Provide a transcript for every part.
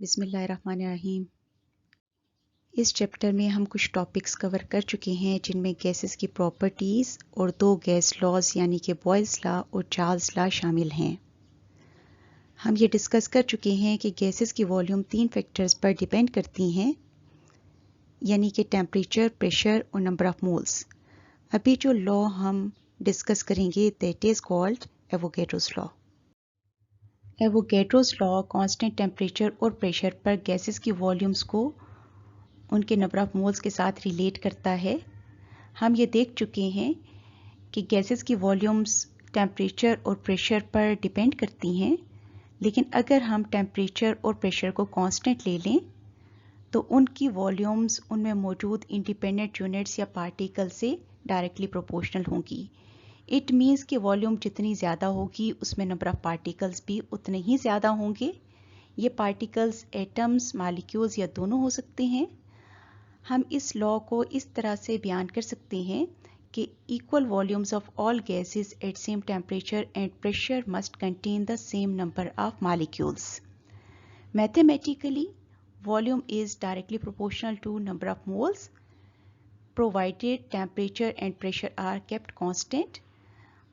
बिस्मिल्लाहिर्रहमानिर्रहीम। इस चैप्टर में हम कुछ टॉपिक्स कवर कर चुके हैं जिनमें गैसेस की प्रॉपर्टीज़ और दो गैस लॉज यानी कि बॉयल्स लॉ और चार्ल्स लॉ शामिल हैं। हम ये डिस्कस कर चुके हैं कि गैसेस की वॉल्यूम तीन फैक्टर्स पर डिपेंड करती हैं, यानी कि टेम्परेचर, प्रेशर और नंबर ऑफ मोल्स। अभी जो लॉ हम डिस्कस करेंगे that is called Avogadro's law. Avogadro's law constant temperature और प्रेशर पर गैसेस की वॉल्यूम्स को उनके नंबर ऑफ मोल्स के साथ रिलेट करता है। हम ये देख चुके हैं कि गैसेस की वॉल्यूम्स टेम्परेचर और प्रेशर पर डिपेंड करती हैं, लेकिन अगर हम टेम्परेचर और प्रेशर को कांस्टेंट ले लें तो उनकी वॉल्यूम्स उनमें मौजूद इंडिपेंडेंट यूनिट्स या पार्टिकल से डायरेक्टली प्रोपोर्शनल होंगी। इट मीन्स कि वॉल्यूम जितनी ज़्यादा होगी उसमें नंबर ऑफ पार्टिकल्स भी उतने ही ज़्यादा होंगे। ये पार्टिकल्स एटम्स, मॉलिक्यूल्स या दोनों हो सकते हैं। हम इस लॉ को इस तरह से बयान कर सकते हैं कि equal volumes of all gases at same temperature and pressure must contain the same number of molecules. Mathematically volume is directly proportional to number of moles provided temperature and pressure are kept constant।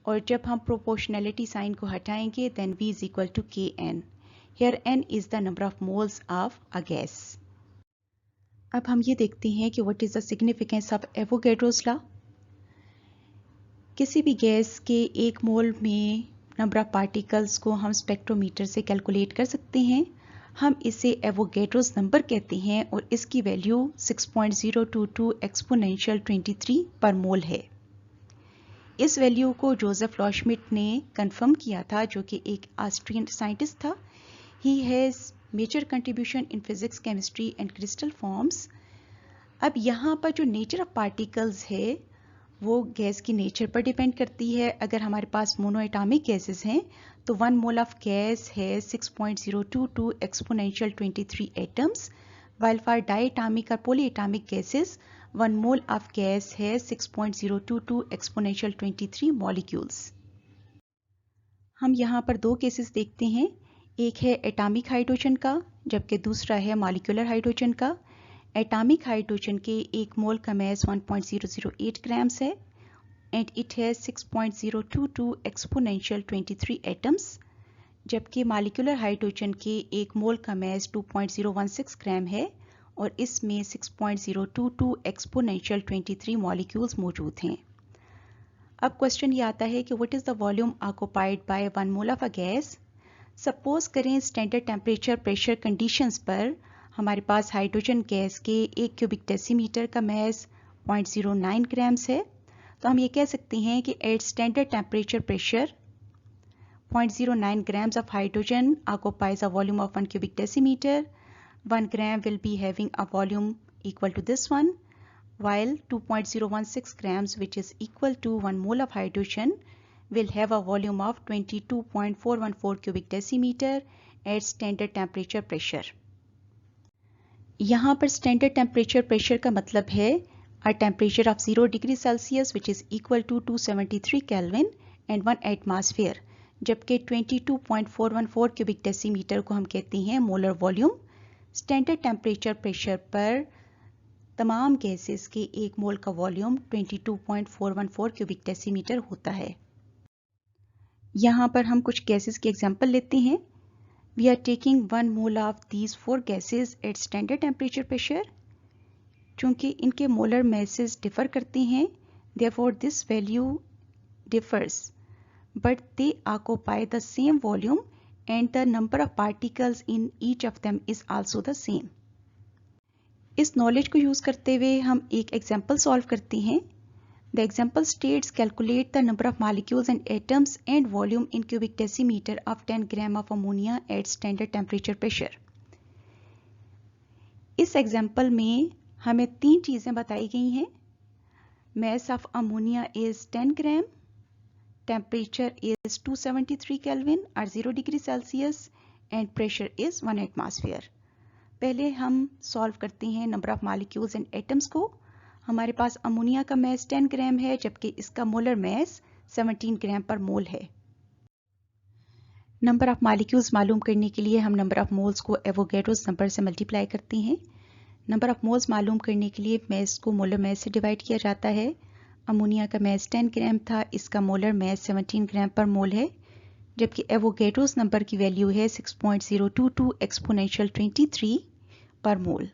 और जब हम proportionality sign को हटाएंगे then V is equal to Kn। Here n is the number of moles of a gas। अब हम ये देखते हैं कि what is the significance of Avogadro's law। किसी भी गैस के एक मोल में नंबर ऑफ पार्टिकल्स को हम स्पेक्ट्रोमीटर से कैलकुलेट कर सकते हैं। हम इसे एवोगैड्रोस नंबर कहते हैं और इसकी वैल्यू 6.022 एक्सपोनेंशियल 23 पर मोल है। इस वैल्यू को जोसेफ लॉशमिट ने कंफर्म किया था, जो कि एक ऑस्ट्रियन साइंटिस्ट था। He has major contribution in physics, chemistry and crystal forms. अब यहाँ पर जो नेचर ऑफ पार्टिकल्स है वो गैस की नेचर पर डिपेंड करती है। अगर हमारे पास मोनोएटॉमिक गैसेस हैं तो 1 मोल ऑफ गैस है 6.022 exponential 23 atoms, while for diatomic और polyatomic gases 1 mole of gas है 6.022 एक्सपोनेंशियल 23 मॉलिक्यूल्स। हम यहाँ पर दो केसेस देखते हैं, एक है एटॉमिक हाइड्रोजन का जबकि दूसरा है मॉलिक्यूलर हाइड्रोजन का। एटॉमिक हाइड्रोजन के एक मोल का मास 1.008 ग्राम्स है and it has 6.022 exponential 23 atoms, जबकि मॉलिक्यूलर हाइड्रोजन के एक मोल का मास 2.016 ग्राम है और इसमें 6.022 एक्सपोनेंशियल 23 मॉलिक्यूल्स मौजूद हैं। अब क्वेश्चन ये आता है कि what is the volume occupied by 1 mole of a gas. Suppose करें स्टैंडर्ड टेम्परेचर प्रेशर कंडीशंस पर हमारे पास हाइड्रोजन गैस के 1 क्यूबिक डेसीमीटर का मास 0.09 ग्राम्स है, तो हम ये कह सकते हैं कि at standard temperature pressure 0.09 grams of hydrogen occupies a volume of 1 cubic decimeter. 1 gram will be having a volume equal to this one, while 2.016 grams, which is equal to 1 mole of hydrogen, will have a volume of 22.414 cubic decimeter at standard temperature pressure। यहाँ पर standard temperature pressure का मतलब है a temperature of 0 degree Celsius which is equal to 273 Kelvin and 1 atmosphere, जबकि 22.414 cubic decimetre को हम कहते हैं molar volume. Standard temperature pressure पर तमाम गैसेस के एक मोल का वॉल्यूम 22.414 क्यूबिक डेसीमीटर होता है। यहाँ पर हम कुछ गैसेस की एग्जांपल लेते हैं। We are taking 1 mole of these 4 gases at standard temperature pressure. चूंकि इनके मोलर मैसेस डिफर करते हैं, therefore this value differs, but they occupy the same volume and the number of particles in each of them is also the same। इस knowledge को use करते हुए हम एक एग्जांपल सॉल्व करते हैं। The example states calculate the number of molecules and atoms and volume in cubic decimeter of 10 gram of ammonia at standard temperature pressure। इस example में हमें 3 चीजें बताई गई हैं। mass of ammonia is 10 gram, temperature is 273 Kelvin or 0 degree Celsius and pressure is 1 atmosphere। पहले हम solve करते हैं number of molecules and atoms को। हमारे पास अमोनिया का मास 10 ग्राम है जबकि इसका मोलर मास 17 ग्राम पर मोल है। नंबर ऑफ मॉलिक्यूल्स मालूम करने के लिए हम नंबर ऑफ मोल्स को एवोगैड्रोस नंबर से मल्टीप्लाई करते हैं। नंबर ऑफ मोल्स मालूम करने के लिए मैस को मोलर मैस से डिवाइड किया जाता है। अमोनिया का मैस 10 ग्राम था, इसका मोलर मैस 17 ग्राम पर मोल है, जबकि एवोगैड्रोस नंबर की वैल्यू है 6.022 एक्सपोनेंशियल 23 पर मोल।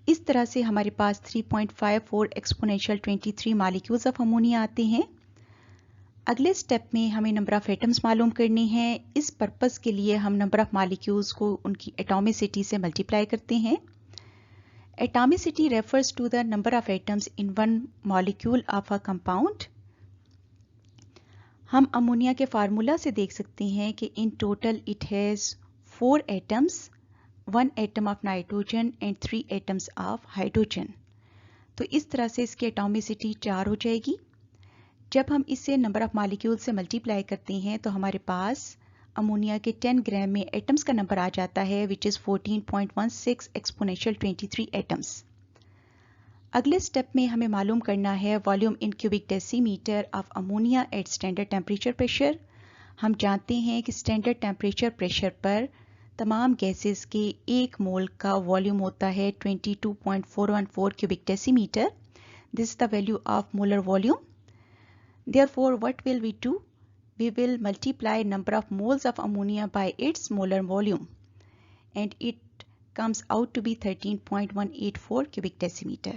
इस तरह से हमारे पास 3.54 एक्सपोनेंशियल 23 मॉलिक्यूल्स ऑफ अमोनिया आते हैं। अगले स्टेप में हमें नंबर ऑफ एटम्स मालूम करने हैं। इस पर्पस के लिए हम नंबर ऑफ मॉलिक्यूल्स को उनकी एटॉमिसिटी से मल्टीप्लाई करते हैं। Atomicity refers to the number of atoms in one molecule of a compound. हम अमोनिया के फार्मूला से देख सकते हैं कि in total it has 4 atoms, 1 atom of nitrogen and 3 atoms of hydrogen. तो इस तरह से इसकी एटॉमिसिटी 4 हो जाएगी। जब हम इसे नंबर ऑफ मॉलिक्यूल से मल्टीप्लाई करते हैं तो हमारे पास अमोनिया के 10 ग्राम में एटम्स का नंबर आ जाता है, विच इज़ 14.16 एक्सपोनेंशियल 23 एटम्स। अगले स्टेप में हमें मालूम करना है volume in cubic decimetre of ammonia at standard temperature pressure. हम जानते हैं कि स्टैंडर्ड टेम्परेचर प्रेशर पर तमाम गैसेस के 1 मोल का वॉल्यूम होता है 22.414 cubic decimetre. This is the value of molar volume. Therefore, what will we do? We will multiply number of moles of ammonia by its molar volume, and it comes out to be 13.184 cubic decimeter.